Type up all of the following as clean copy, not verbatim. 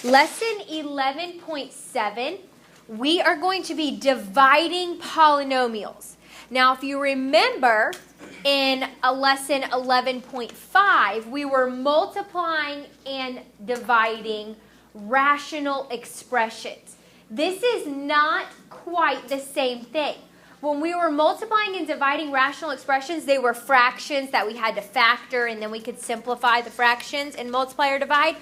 Lesson 11.7, we are going to be dividing polynomials. Now, if you remember, in lesson 11.5, we were multiplying and dividing rational expressions. This is not quite the same thing. When we were multiplying and dividing rational expressions, they were fractions that we had to factor, and then we could simplify the fractions and multiply or divide.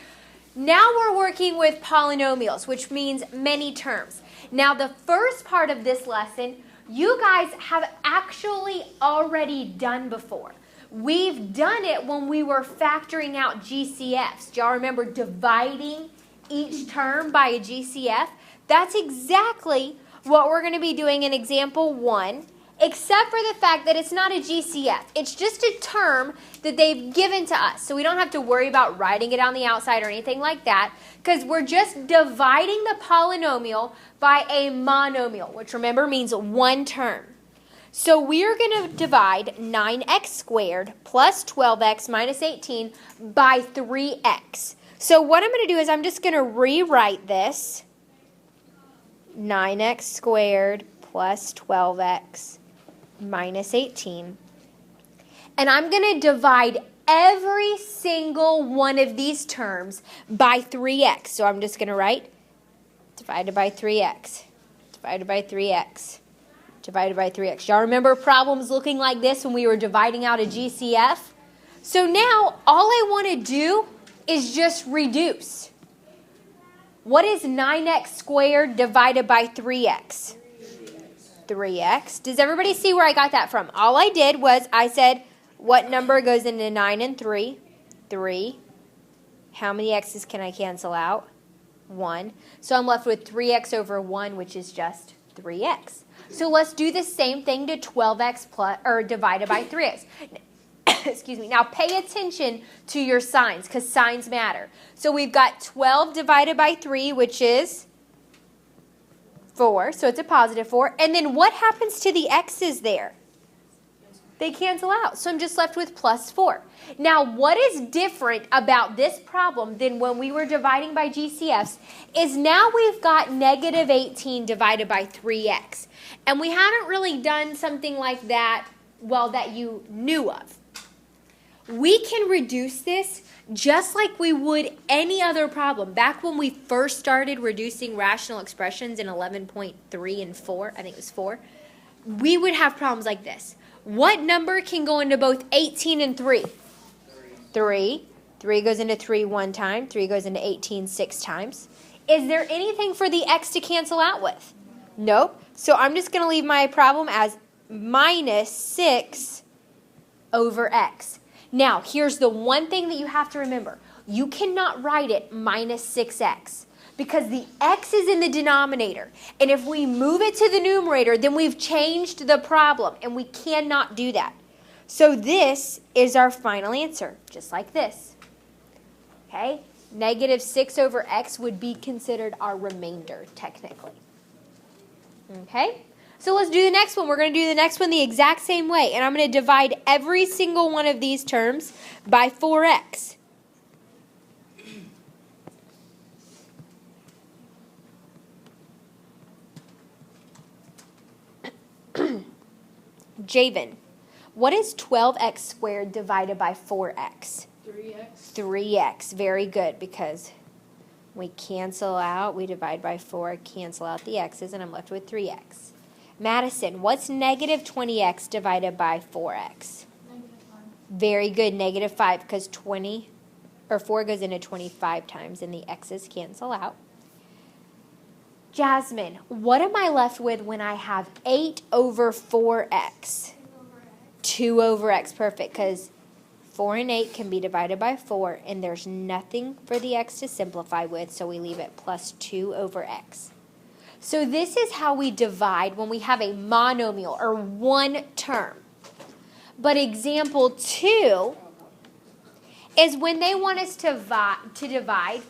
Now we're working with polynomials, which means many terms. Now the first part of this lesson, you guys have actually already done before. We've done it when we were factoring out GCFs. Do y'all remember dividing each term by a GCF? That's exactly what we're going to be doing in example 1, except for the fact that it's not a GCF. It's just a term that they've given to us. So we don't have to worry about writing it on the outside or anything like that, because we're just dividing the polynomial by a monomial, which remember means one term. So we are going to divide 9x squared plus 12x minus 18 by 3x. So what I'm going to do is I'm just going to rewrite this. 9x squared plus 12x minus 18. And I'm going to divide every single one of these terms by 3x. So I'm just going to write divided by 3x, divided by 3x, divided by 3x. Y'all remember problems looking like this when we were dividing out a GCF? So now all I want to do is just reduce. What is 9x squared divided by 3x? 3x. Does everybody see where I got that from? All I did was I said, what number goes into 9 and 3? 3. How many x's can I cancel out? 1. So I'm left with 3x over 1, which is just 3x. So let's do the same thing to 12x plus, or divided by 3x. Excuse me. Now pay attention to your signs, because signs matter. So we've got 12 divided by 3, which is 4. So it's a positive 4. And then what happens to the x's there? They cancel out. So I'm just left with plus 4. Now what is different about this problem than when we were dividing by GCFs is now we've got negative 18 divided by 3x. And we haven't really done something like that, well, that you knew of. We can reduce this just like we would any other problem. Back when we first started reducing rational expressions in 11.3 and 4, I think it was 4, we would have problems like this. What number can go into both 18 and 3? 3. 3 goes into 3 one time. 3 goes into 18 6 times. Is there anything for the x to cancel out with? Nope. So I'm just going to leave my problem as minus 6 over x. Now, here's the one thing that you have to remember. You cannot write it minus 6x because the x is in the denominator. And if we move it to the numerator, then we've changed the problem, and we cannot do that. So this is our final answer, just like this. Okay? Negative 6 over x would be considered our remainder, technically. Okay? So let's do the next one. We're going to do the next one the exact same way. And I'm going to divide every single one of these terms by 4x. Javen, what is 12x squared divided by 4x? 3x. 3x. Very good, because we cancel out, we divide by 4, cancel out the x's, and I'm left with 3x. Madison, what's negative 20x divided by 4x? Negative 5. Very good, negative 5, because 4 goes into 25 times, and the x's cancel out. Jasmine, what am I left with when I have 8 over 4x? 2 over x, perfect, because 4 and 8 can be divided by 4, and there's nothing for the x to simplify with, so we leave it plus 2 over x. So this is how we divide when we have a monomial, or one term. But example 2 is when they want us to divide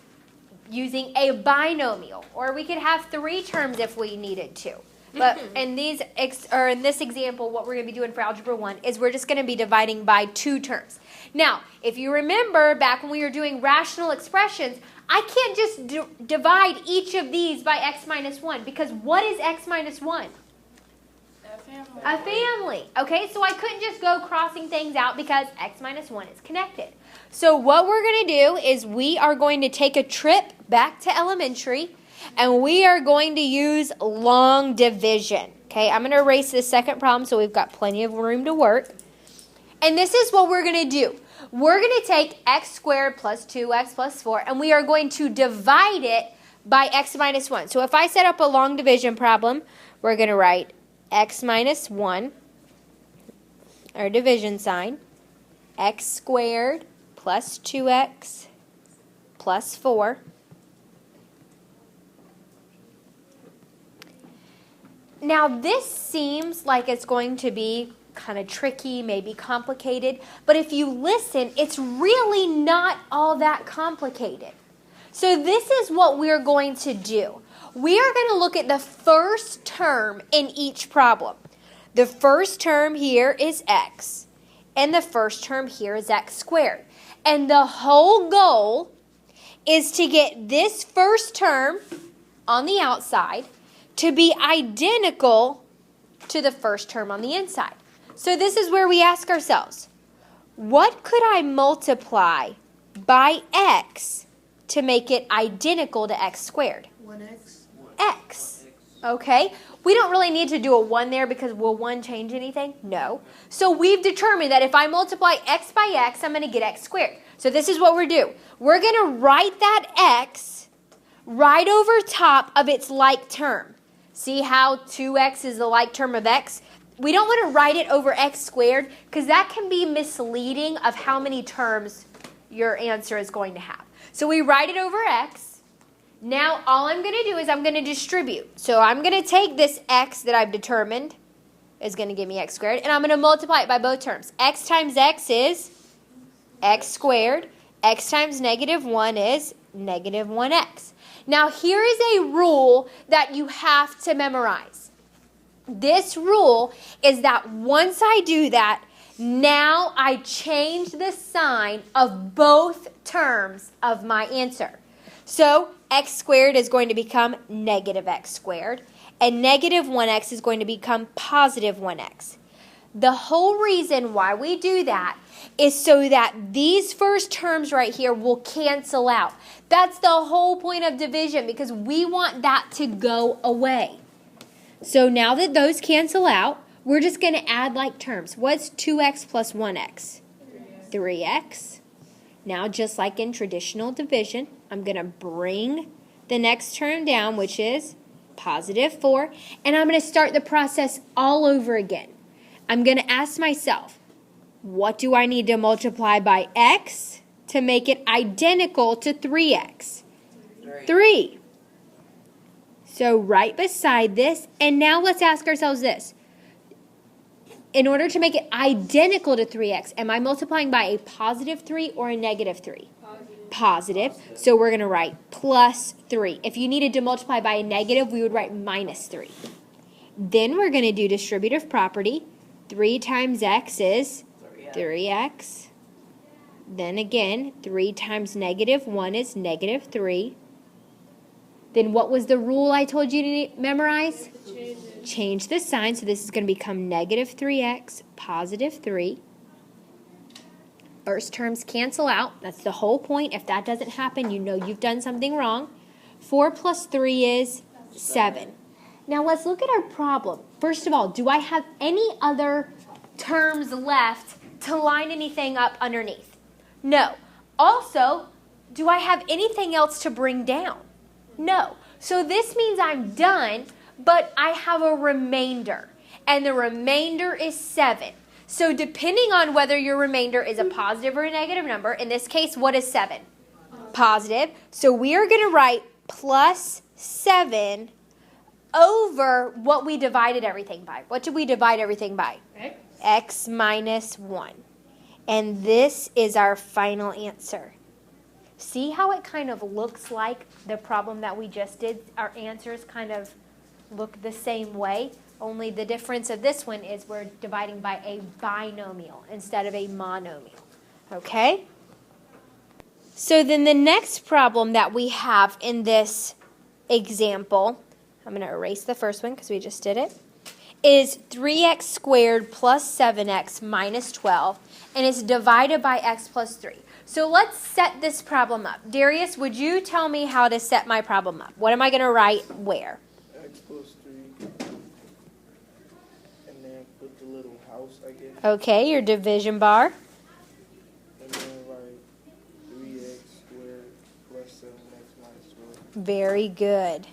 using a binomial, or we could have 3 terms if we needed to. But in this example, what we're going to be doing for Algebra 1 is we're just going to be dividing by 2 terms. Now, if you remember back when we were doing rational expressions, I can't just divide each of these by x minus 1 because what is x minus 1? A family. Okay, so I couldn't just go crossing things out because x minus 1 is connected. So what we're going to do is we are going to take a trip back to elementary and we are going to use long division. Okay, I'm going to erase this second problem so we've got plenty of room to work. And this is what we're going to do. We're going to take x squared plus 2x plus 4 and we are going to divide it by x minus 1. So if I set up a long division problem, we're going to write x minus 1, our division sign, x squared plus 2x plus 4. Now this seems like it's going to be kind of tricky, maybe complicated, but if you listen, it's really not all that complicated. So this is what we're going to do. We are going to look at the first term in each problem. The first term here is x, and the first term here is x squared. And the whole goal is to get this first term on the outside to be identical to the first term on the inside. So this is where we ask ourselves, what could I multiply by x to make it identical to x squared? 1x. X. Okay? We don't really need to do a 1 there because will 1 change anything? No. So we've determined that if I multiply x by x, I'm going to get x squared. So this is what we're doing. We're going to write that x right over top of its like term. See how 2x is the like term of x? We don't want to write it over x squared because that can be misleading of how many terms your answer is going to have. So we write it over x. Now all I'm going to do is I'm going to distribute. So I'm going to take this x that I've determined is going to give me x squared, and I'm going to multiply it by both terms. X times x is x squared. X times negative 1 is negative 1x. Now here is a rule that you have to memorize. This rule is that once I do that, now I change the sign of both terms of my answer. So x squared is going to become negative x squared, and negative 1x is going to become positive 1x. The whole reason why we do that is so that these first terms right here will cancel out. That's the whole point of division because we want that to go away. So now that those cancel out, we're just going to add like terms. What's 2x plus 1x? 3x. Now, just like in traditional division, I'm going to bring the next term down, which is positive 4, and I'm going to start the process all over again. I'm going to ask myself, what do I need to multiply by x to make it identical to 3x? 3. So right beside this, and now let's ask ourselves this. In order to make it identical to 3x, am I multiplying by a positive 3 or a negative 3? Positive. So we're going to write plus 3. If you needed to multiply by a negative, we would write minus 3. Then we're going to do distributive property. 3 times x is 3x. Then again, 3 times negative 1 is negative 3. Then what was the rule I told you to memorize? Change the sign, so this is going to become negative 3x, positive 3. First terms cancel out. That's the whole point. If that doesn't happen, you know you've done something wrong. 4 plus 3 is 7. Now let's look at our problem. First of all, do I have any other terms left to line anything up underneath? No. Also, do I have anything else to bring down? No. So this means I'm done, but I have a remainder, and the remainder is 7. So depending on whether your remainder is a positive or a negative number, in this case, what is 7? Positive. So we are going to write plus 7 over what we divided everything by. What did we divide everything by? X minus 1. And this is our final answer. See how it kind of looks like the problem that we just did? Our answers kind of look the same way, only the difference of this one is we're dividing by a binomial instead of a monomial. Okay? So then the next problem that we have in this example, I'm going to erase the first one because we just did it, is 3x squared plus 7x minus 12, and it's divided by x plus 3. So let's set this problem up. Darius, would you tell me how to set my problem up? What am I going to write where? X plus 3. And then put the little house, I guess. Okay, your division bar. And then write 3x squared plus 7x minus 12. Very good.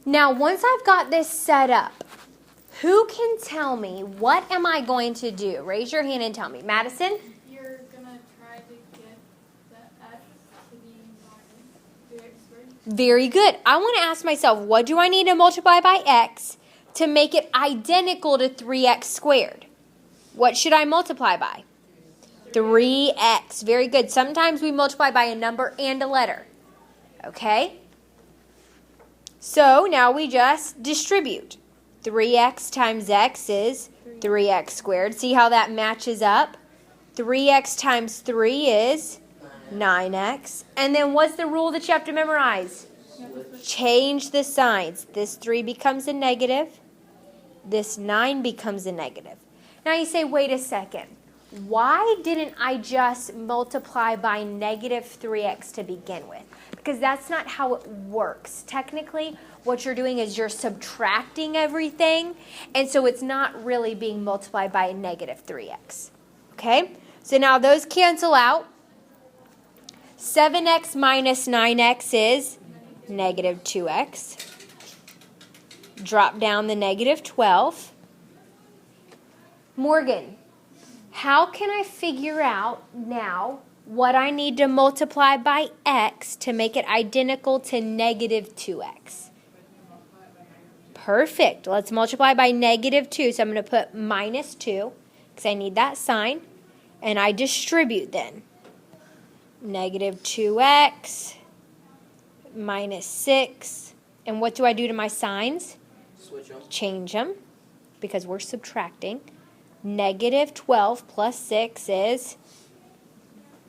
Now, once I've got this set up, who can tell me what am I going to do? Raise your hand and tell me. Madison? You're going to try to get the x to be minus 3x squared. Very good. I want to ask myself, what do I need to multiply by x to make it identical to 3x squared? What should I multiply by? 3x. Very good. Sometimes we multiply by a number and a letter. Okay? So now we just distribute. 3x times x is 3x squared. See how that matches up? 3x times 3 is 9x. And then what's the rule that you have to memorize? Change the signs. This 3 becomes a negative. This 9 becomes a negative. Now you say, wait a second. Why didn't I just multiply by negative 3x to begin with? Because that's not how it works. Technically, what you're doing is you're subtracting everything, and so it's not really being multiplied by a negative 3x. Okay? So now those cancel out. 7x minus 9x is negative 2x. Drop down the negative 12. Morgan, how can I figure out now what I need to multiply by x to make it identical to negative 2x? Perfect. Let's multiply by negative 2. So I'm going to put minus 2 because I need that sign. And I distribute then. Negative 2x minus 6. And what do I do to my signs? Switch them. Change them because we're subtracting. Negative 12 plus 6 is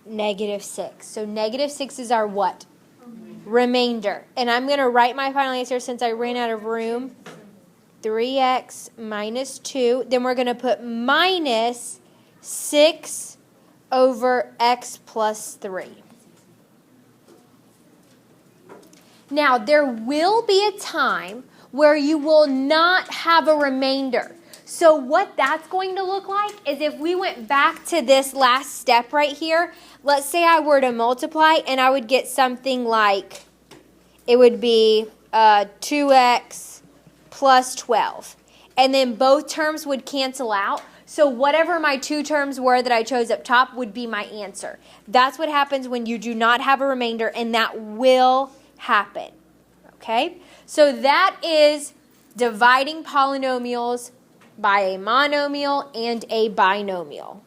negative 6. So negative 6 is our what? Remainder. And I'm going to write my final answer since I ran out of room. 3x minus 2. Then we're going to put minus 6 over x plus 3. Now, there will be a time where you will not have a remainder. So what that's going to look like is if we went back to this last step right here, let's say I were to multiply and I would get something like, it would be 2x plus 12. And then both terms would cancel out. So whatever my two terms were that I chose up top would be my answer. That's what happens when you do not have a remainder, and that will happen. Okay? So that is dividing polynomials by a monomial and a binomial.